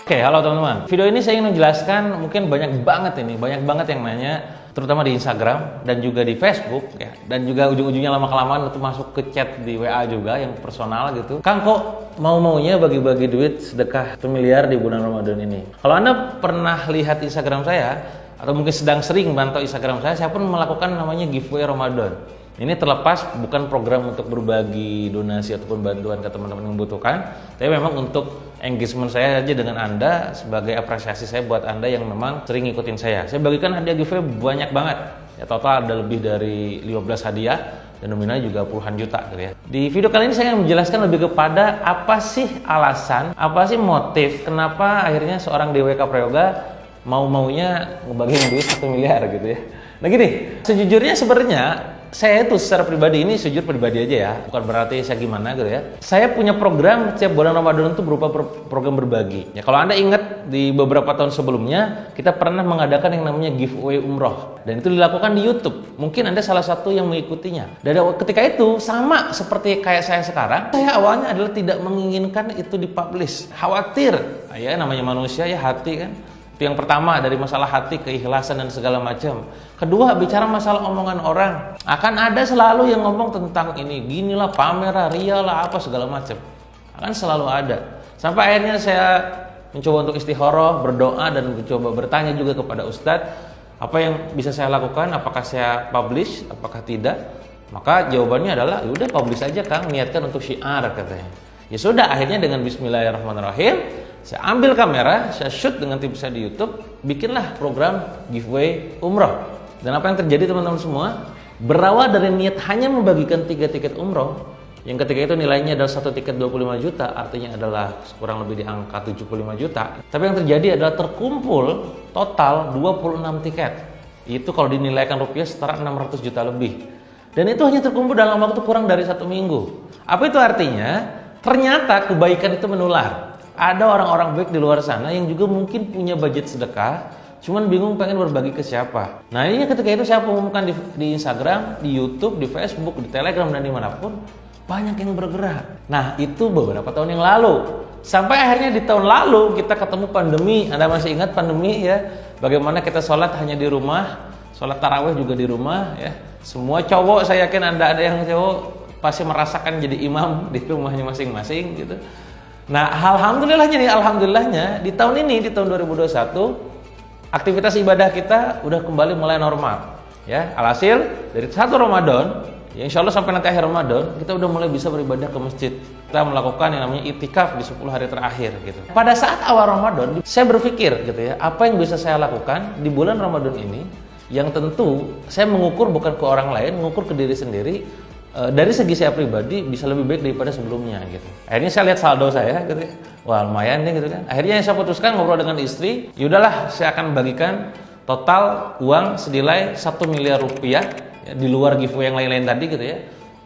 Oke, halo teman-teman. Video ini saya ingin menjelaskan, mungkin banyak banget yang nanya, terutama di Instagram dan juga di Facebook ya, dan juga ujung-ujungnya lama-kelamaan itu masuk ke chat di WA juga yang personal gitu. Kang, kok mau-maunya bagi-bagi duit sedekah 1 miliar di bulan Ramadan ini? Kalau Anda pernah lihat Instagram saya atau mungkin sedang sering mantau Instagram saya pun melakukan namanya giveaway Ramadan. Ini terlepas bukan program untuk berbagi donasi ataupun bantuan ke teman-teman yang membutuhkan, tapi memang untuk engagement saya aja dengan Anda sebagai apresiasi saya buat Anda yang memang sering ngikutin saya. Saya bagikan hadiah giveaway banyak banget. Ya, total ada lebih dari 15 hadiah dan nominalnya juga puluhan juta gitu ya. Di video kali ini saya akan menjelaskan lebih kepada apa sih alasan, apa sih motif kenapa akhirnya seorang DWK Prayoga mau-maunya ngebagiin duit 1 miliar gitu ya. Nah gini, sejujurnya sebenarnya saya tuh secara pribadi, ini sejujur pribadi aja ya, bukan berarti saya gimana gitu ya. Saya punya program setiap bulan Ramadan itu berupa program berbagi. Ya, kalau Anda ingat di beberapa tahun sebelumnya kita pernah mengadakan yang namanya giveaway umroh dan itu dilakukan di YouTube. Mungkin Anda salah satu yang mengikutinya. Dan ketika itu sama seperti kayak saya sekarang, saya awalnya adalah tidak menginginkan itu dipublish. Khawatir, ya namanya manusia ya, hati kan. Itu yang pertama, dari masalah hati, keikhlasan dan segala macam. Kedua, bicara masalah omongan orang. Akan ada selalu yang ngomong tentang ini, ginilah, pamer lah, ria lah, apa segala macam. Akan selalu ada. Sampai akhirnya saya mencoba untuk istikharah, berdoa dan mencoba bertanya juga kepada Ustadz, apa yang bisa saya lakukan? Apakah saya publish? Apakah tidak? Maka jawabannya adalah, yaudah publish aja Kang, niatkan untuk syiar katanya. Ya sudah, akhirnya dengan Bismillahirrahmanirrahim, saya ambil kamera, saya shoot dengan tim saya di YouTube, bikinlah program giveaway umroh. Dan apa yang terjadi teman-teman semua, berawal dari niat hanya membagikan 3 tiket umroh, yang ketika itu nilainya adalah 1 tiket 25 juta, artinya adalah kurang lebih di angka 75 juta. Tapi yang terjadi adalah terkumpul total 26 tiket. Itu kalau dinilaikan rupiah setara 600 juta lebih. Dan itu hanya terkumpul dalam waktu kurang dari 1 minggu. Apa itu artinya? Ternyata kebaikan itu menular. Ada orang-orang baik di luar sana yang juga mungkin punya budget sedekah, cuman bingung pengen berbagi ke siapa. Nah ini ketika itu saya umumkan di Instagram, di YouTube, di Facebook, di Telegram dan dimanapun, banyak yang bergerak. Nah itu beberapa tahun yang lalu. Sampai akhirnya di tahun lalu kita ketemu pandemi. Anda masih ingat pandemi ya? Bagaimana kita sholat hanya di rumah, sholat tarawih juga di rumah ya. Semua cowok, saya yakin Anda ada yang cowok pasti merasakan jadi imam di rumahnya masing-masing gitu. Nah, alhamdulillahnya di tahun ini, di tahun 2021, aktivitas ibadah kita udah kembali mulai normal. Ya, alhasil dari 1 Ramadan, ya insya Allah sampai nanti akhir Ramadan, kita udah mulai bisa beribadah ke masjid. Kita melakukan yang namanya itikaf di 10 hari terakhir gitu. Pada saat awal Ramadan, saya berpikir gitu ya, apa yang bisa saya lakukan di bulan Ramadan ini, yang tentu saya mengukur bukan ke orang lain, mengukur ke diri sendiri. Dari segi saya pribadi bisa lebih baik daripada sebelumnya gitu. Akhirnya saya lihat saldo saya gitu ya. Wah lumayan nih gitu kan. Akhirnya saya putuskan ngobrol dengan istri, yaudahlah saya akan bagikan total uang senilai 1 miliar rupiah ya, di luar giveaway yang lain-lain tadi gitu ya,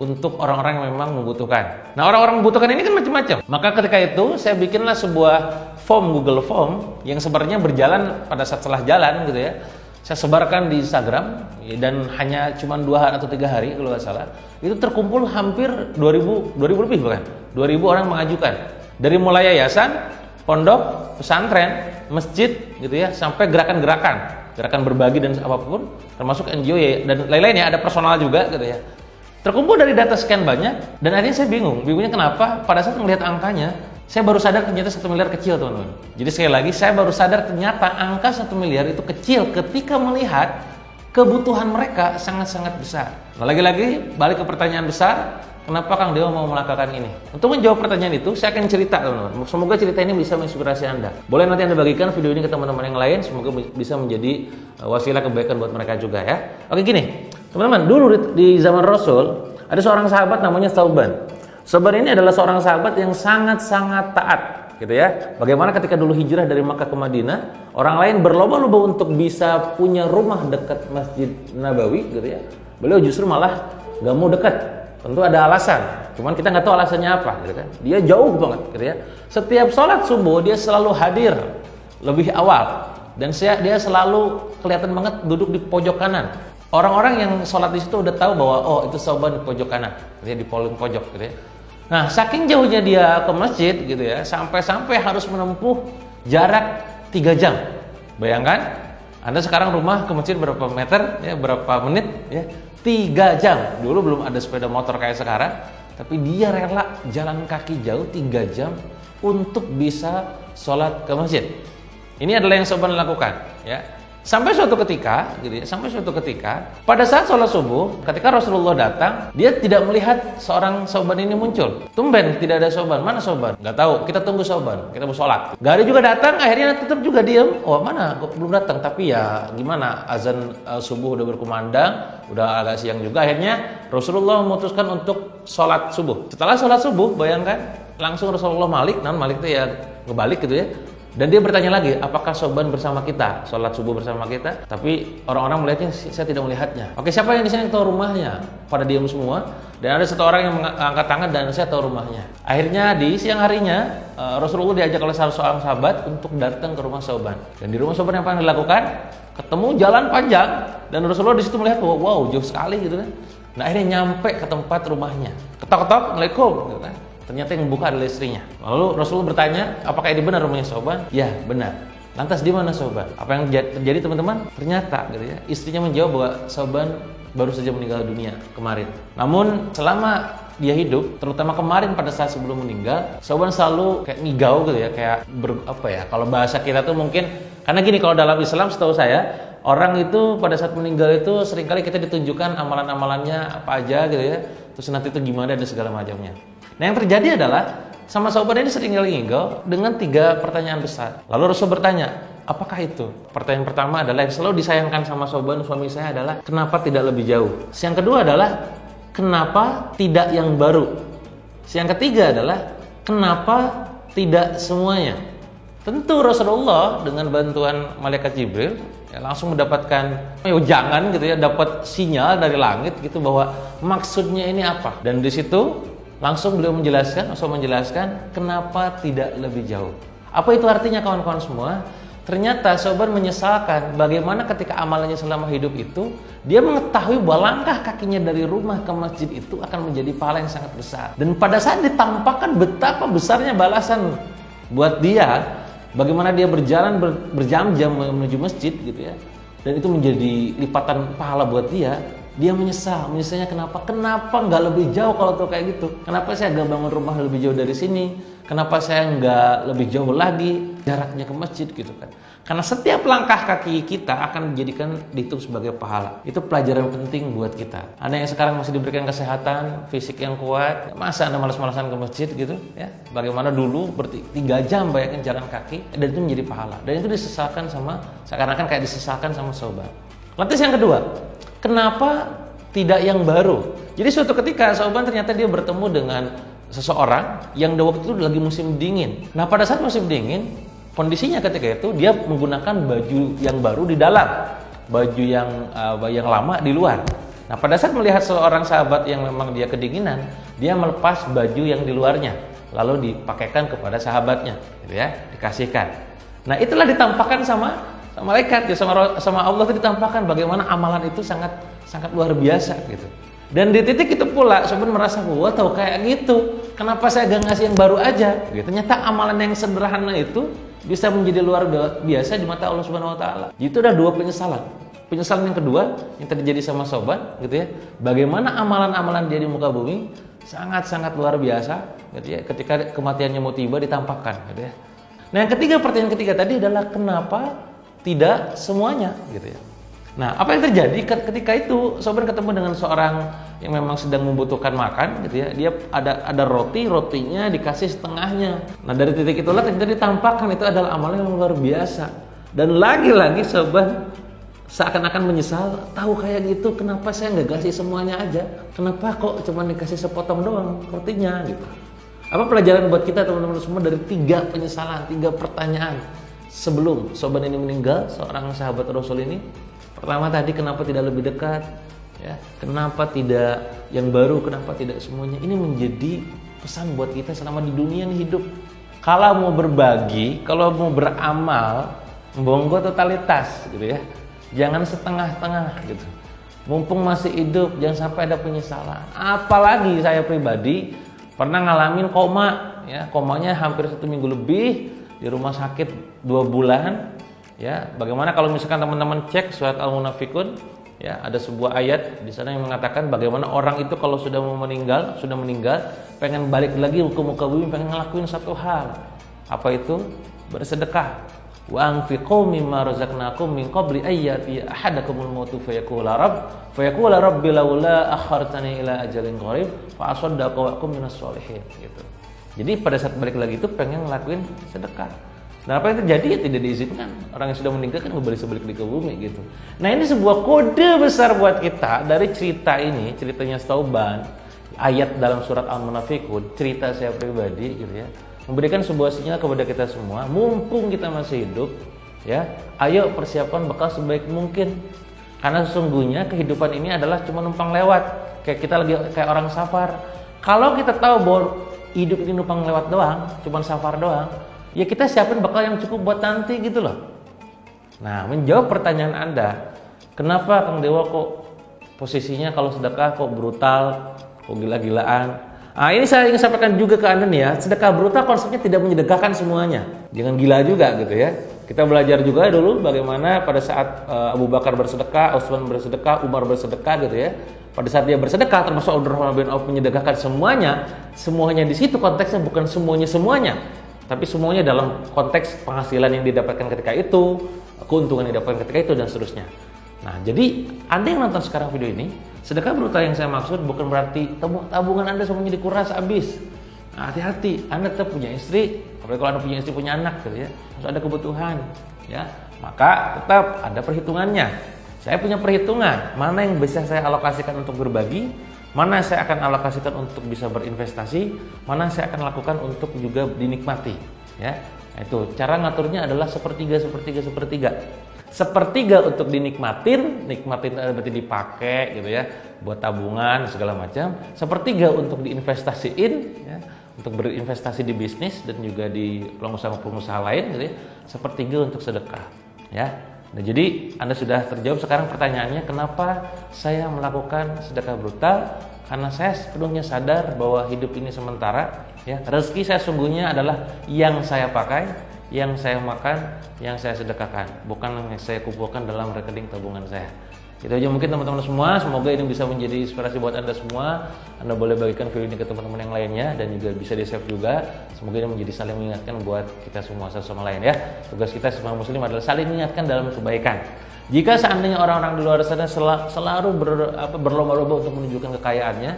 untuk orang-orang yang memang membutuhkan. Nah orang-orang membutuhkan ini kan macam-macam. Maka ketika itu saya bikinlah sebuah form, Google Form yang sebenarnya berjalan pada saat setelah jalan gitu ya. Saya sebarkan di Instagram dan hanya cuma 2 atau 3 hari kalau nggak salah, itu terkumpul hampir 2000 lebih bahkan 2000 orang mengajukan dari mulai yayasan, pondok, pesantren, masjid gitu ya, sampai gerakan berbagi dan apapun, termasuk NGO ya, dan lain-lain ya, ada personal juga gitu ya. Terkumpul dari data sekian banyak dan akhirnya saya bingungnya kenapa pada saat melihat angkanya saya baru sadar ternyata 1 miliar kecil teman-teman. Jadi sekali lagi saya baru sadar ternyata angka 1 miliar itu kecil ketika melihat kebutuhan mereka sangat-sangat besar. Nah lagi-lagi balik ke pertanyaan besar, kenapa Kang Dewa mau melakukan ini? Untuk menjawab pertanyaan itu saya akan cerita teman-teman. Semoga cerita ini bisa menginspirasi Anda. Boleh nanti Anda bagikan video ini ke teman-teman yang lain, semoga bisa menjadi wasilah kebaikan buat mereka juga ya. Oke gini, teman-teman, dulu di zaman Rasul ada seorang sahabat namanya Thauban. Sauban ini adalah seorang sahabat yang sangat-sangat taat gitu ya. Bagaimana ketika dulu hijrah dari Makkah ke Madinah, orang lain berlomba-lomba untuk bisa punya rumah dekat Masjid Nabawi gitu ya. Beliau justru malah gak mau dekat. Tentu ada alasan, cuman kita nggak tahu alasannya apa gitu kan. Dia jauh banget gitu ya. Setiap sholat subuh dia selalu hadir lebih awal dan dia selalu kelihatan banget duduk di pojok kanan. Orang-orang yang sholat di situ udah tahu bahwa oh itu Sauban di pojok kanan, dia di paling pojok gitu ya. Nah, saking jauhnya dia ke masjid gitu ya, sampai-sampai harus menempuh jarak 3 jam. Bayangkan, Anda sekarang rumah ke masjid berapa meter, ya, berapa menit, ya, 3 jam. Dulu belum ada sepeda motor kayak sekarang, tapi dia rela jalan kaki jauh 3 jam untuk bisa sholat ke masjid. Ini adalah yang Sauban lakukan, ya. Sampai suatu ketika, gitu ya, pada saat sholat subuh, ketika Rasulullah datang, dia tidak melihat seorang Sauban ini muncul. Tumben tidak ada Sauban. Mana Sauban? Nggak tahu. Kita tunggu Sauban. Kita mau sholat. Gak ada juga datang. Akhirnya tetap juga diam. Oh mana? Belum datang. Tapi ya gimana? Azan subuh udah berkumandang, udah agak siang juga. Akhirnya Rasulullah memutuskan untuk sholat subuh. Setelah sholat subuh, bayangkan langsung Rasulullah Malik itu ya ngebalik gitu ya. Dan dia bertanya lagi, apakah Sauban bersama kita, sholat subuh bersama kita? Tapi orang-orang melihatnya, saya tidak melihatnya. Oke, siapa yang di sini tahu rumahnya? Pada diam semua. Dan ada satu orang yang mengangkat tangan dan saya tahu rumahnya. Akhirnya di siang harinya Rasulullah diajak oleh salah seorang sahabat untuk datang ke rumah Sauban. Dan di rumah Sauban apa yang dilakukan? Ketemu jalan panjang dan Rasulullah di situ melihat, wow jauh sekali gitu kan. Nah akhirnya nyampe ke tempat rumahnya. Ketok-ketok, Assalamualaikum gitu kan. Ternyata yang membuka adalah istrinya. Lalu Rasulullah bertanya, apakah ini benar rumahnya Sauban? Ya, benar. Lantas di mana Sauban? Apa yang terjadi teman-teman? Ternyata gitu ya, istrinya menjawab bahwa Sauban baru saja meninggal dunia kemarin. Namun selama dia hidup, terutama kemarin pada saat sebelum meninggal, Sauban selalu kayak ngigau gitu ya, kayak kalau bahasa kita tuh mungkin, karena gini, kalau dalam Islam setahu saya, orang itu pada saat meninggal itu seringkali kita ditunjukkan amalan-amalannya apa aja gitu ya, terus nanti itu gimana dan segala macamnya. Nah yang terjadi adalah sama Sauban ini sering ngigau dengan 3 pertanyaan besar. Lalu Rasul bertanya, apakah itu? Pertanyaan pertama adalah yang selalu disayangkan sama Sauban suami saya adalah kenapa tidak lebih jauh? Yang kedua adalah kenapa tidak yang baru? Yang ketiga adalah kenapa tidak semuanya? Tentu Rasulullah dengan bantuan malaikat Jibril ya, langsung mendapatkan jangan gitu ya, dapat sinyal dari langit gitu bahwa maksudnya ini apa. Dan di situ langsung beliau menjelaskan kenapa tidak lebih jauh. Apa itu artinya kawan-kawan semua? Ternyata Sauban menyesalkan bagaimana ketika amalannya selama hidup itu, dia mengetahui bahwa langkah kakinya dari rumah ke masjid itu akan menjadi pahala yang sangat besar. Dan pada saat ditampakkan betapa besarnya balasan buat dia, bagaimana dia berjalan berjam-jam menuju masjid gitu ya, dan itu menjadi lipatan pahala buat dia. Dia menyesalnya kenapa nggak lebih jauh kalau tuh kayak gitu, kenapa saya nggak bangun rumah lebih jauh dari sini, kenapa saya nggak lebih jauh lagi jaraknya ke masjid gitu kan. Karena setiap langkah kaki kita akan dijadikan dihitung sebagai pahala. Itu pelajaran penting buat kita. Anda yang sekarang masih diberikan kesehatan fisik yang kuat, masa Anda malas-malasan ke masjid gitu ya? Bagaimana dulu 3 jam bayangin jalan kaki, dan itu menjadi pahala. Dan itu disesalkan seakan-akan kayak disesalkan sama Sauban. Lantas yang kedua, kenapa tidak yang baru? Jadi suatu ketika Sauban ternyata dia bertemu dengan seseorang yang waktu itu lagi musim dingin. Nah pada saat musim dingin, kondisinya ketika itu dia menggunakan baju yang baru di dalam, baju yang lama di luar. Nah pada saat melihat seorang sahabat yang memang dia kedinginan, dia melepas baju yang di luarnya, lalu dipakaikan kepada sahabatnya, gitu ya, dikasihkan. Nah itulah ditampakkan sama malaikat ya, sama Allah itu ditampakkan bagaimana amalan itu sangat luar biasa gitu. Dan di titik itu pula Sauban merasa, wah tahu kayak gitu, kenapa saya gak ngasih yang baru aja gitu. Ternyata amalan yang sederhana itu bisa menjadi luar biasa di mata Allah Subhanahu wa taala. Itu ada 2 penyesalan. Penyesalan yang kedua yang terjadi sama Sauban gitu ya, bagaimana amalan-amalan dia di muka bumi sangat luar biasa gitu ya, ketika kematiannya mau tiba ditampakkan gitu ya. Nah yang ketiga, pertanyaan ketiga tadi adalah kenapa tidak semuanya gitu ya. Nah, apa yang terjadi ketika itu Sauban ketemu dengan seorang yang memang sedang membutuhkan makan gitu ya. Dia ada rotinya dikasih setengahnya. Nah, dari titik itulah ternyata ditampakkan itu adalah amalan yang luar biasa. Dan lagi-lagi Sauban seakan-akan menyesal, tahu kayak gitu kenapa saya nggak kasih semuanya aja? Kenapa kok cuma dikasih sepotong doang rotinya gitu. Apa pelajaran buat kita teman-teman semua dari 3 penyesalan, 3 pertanyaan sebelum Sauban ini meninggal, seorang sahabat Rasul ini? Pertama tadi, kenapa tidak lebih dekat? Ya, kenapa tidak yang baru? Kenapa tidak semuanya? Ini menjadi pesan buat kita selama di dunia ini hidup. Kalau mau berbagi, kalau mau beramal, monggo totalitas gitu ya. Jangan setengah-tengah gitu. Mumpung masih hidup, jangan sampai ada penyesalan. Apalagi saya pribadi pernah ngalamin koma, ya, komanya hampir 1 minggu lebih. di rumah sakit 2 bulan. Ya, bagaimana kalau misalkan teman-teman cek surat Al-Munafikun, ya, ada sebuah ayat di sana yang mengatakan bagaimana orang itu kalau sudah meninggal, pengen balik lagi ke muka bumi, pengen ngelakuin satu hal. Apa itu? Bersedekah. Wa anfiqu mimma razaqnakum min qabli ayyati ahadakumul mautu fayaqula rabbi laula akhartani ila ajalin qarib fa asaddaqu wa akum minas sholihin gitu. Jadi pada saat balik lagi itu pengen ngelakuin sedekah. Nah, apa yang terjadi? Ya tidak diizinkan. Orang yang sudah meninggal kan balik di ke bumi gitu. Nah, ini sebuah kode besar buat kita dari cerita ini, ceritanya Tsauban, ayat dalam surat Al-Munafikun, cerita saya pribadi gitu ya. Memberikan sebuah sinyal kepada kita semua, mumpung kita masih hidup, ya, ayo persiapkan bekal sebaik mungkin. Karena sesungguhnya kehidupan ini adalah cuma numpang lewat. Kayak kita lagi kayak orang safar. Kalau kita tahu bahwa hidup ini numpang lewat doang, cuma safar doang, ya kita siapin bekal yang cukup buat nanti gitu loh. Nah, menjawab pertanyaan Anda, kenapa Kang Dewa kok posisinya kalau sedekah kok brutal, kok gila-gilaan? Nah, ini saya ingin sampaikan juga ke Anda nih ya, sedekah brutal konsepnya tidak menyedekahkan semuanya. Jangan gila juga gitu ya. Kita belajar juga dulu bagaimana pada saat Abu Bakar bersedekah, Utsman bersedekah, Umar bersedekah gitu ya. Pada saat dia bersedekah termasuk Abdurrahman bin Auf menyedekahkan semuanya di situ konteksnya bukan semuanya. Tapi semuanya dalam konteks penghasilan yang didapatkan ketika itu, keuntungan yang didapatkan ketika itu, dan seterusnya. Nah, jadi Anda yang nonton sekarang video ini, sedekah brutal yang saya maksud bukan berarti tabungan Anda semuanya dikuras habis. Nah, hati-hati, Anda tetap punya istri, apalagi kalau Anda punya istri, punya anak gitu ya, harus ada kebutuhan, ya. Maka tetap ada perhitungannya. Saya punya perhitungan, mana yang bisa saya alokasikan untuk berbagi, mana saya akan alokasikan untuk bisa berinvestasi, mana saya akan lakukan untuk juga dinikmati, ya. Itu cara ngaturnya adalah sepertiga. Sepertiga untuk nikmatin berarti dipakai gitu ya, buat tabungan segala macam. Sepertiga untuk diinvestasiin, ya, untuk berinvestasi di bisnis dan juga di pengusaha lain gitu ya. Sepertiga untuk sedekah, ya. Nah, jadi Anda sudah terjawab sekarang pertanyaannya, kenapa saya melakukan sedekah brutal? Karena saya sepenuhnya sadar bahwa hidup ini sementara, ya. Rezeki saya sungguhnya adalah yang saya pakai, yang saya makan, yang saya sedekahkan, bukan yang saya kumpulkan dalam rekening tabungan saya. Itu aja mungkin teman-teman semua, semoga ini bisa menjadi inspirasi buat Anda semua. Anda boleh bagikan video ini ke teman-teman yang lainnya dan juga bisa di-share juga. Semoga ini menjadi saling mengingatkan buat kita semua satu sama lain, ya. Tugas kita semua muslim adalah saling mengingatkan dalam kebaikan. Jika seandainya orang-orang di luar sana selalu berlomba-lomba untuk menunjukkan kekayaannya,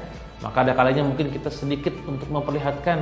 maka ada kalanya mungkin kita sedikit untuk memperlihatkan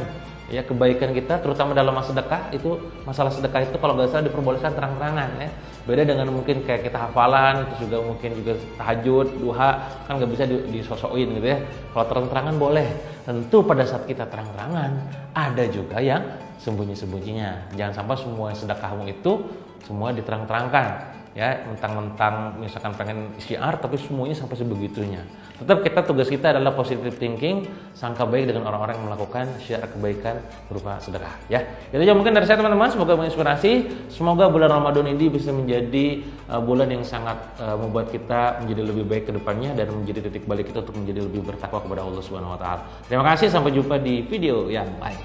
ya kebaikan kita, terutama dalam sedekah. Itu masalah sedekah itu kalau nggak salah diperbolehkan terang-terangan, ya. Beda dengan mungkin kayak kita hafalan, itu juga mungkin juga tahajud, duha, kan nggak bisa disosokin gitu ya. Kalau terang-terangan boleh. Tentu pada saat kita terang-terangan ada juga yang sembunyi-sembunyinya. Jangan sampai semua sedekahmu itu semua diterang-terangkan. Ya, mentang-mentang misalkan pengen syiar tapi semuanya sampai sebegitunya. Tetap tugas kita adalah positive thinking, sangka baik dengan orang-orang yang melakukan syiar kebaikan berupa sedekah, ya. Itu aja mungkin dari saya teman-teman, semoga menginspirasi. Semoga bulan Ramadan ini bisa menjadi bulan yang sangat membuat kita menjadi lebih baik ke depannya dan menjadi titik balik kita untuk menjadi lebih bertakwa kepada Allah Subhanahu wa taala. Terima kasih, sampai jumpa di video yang lain.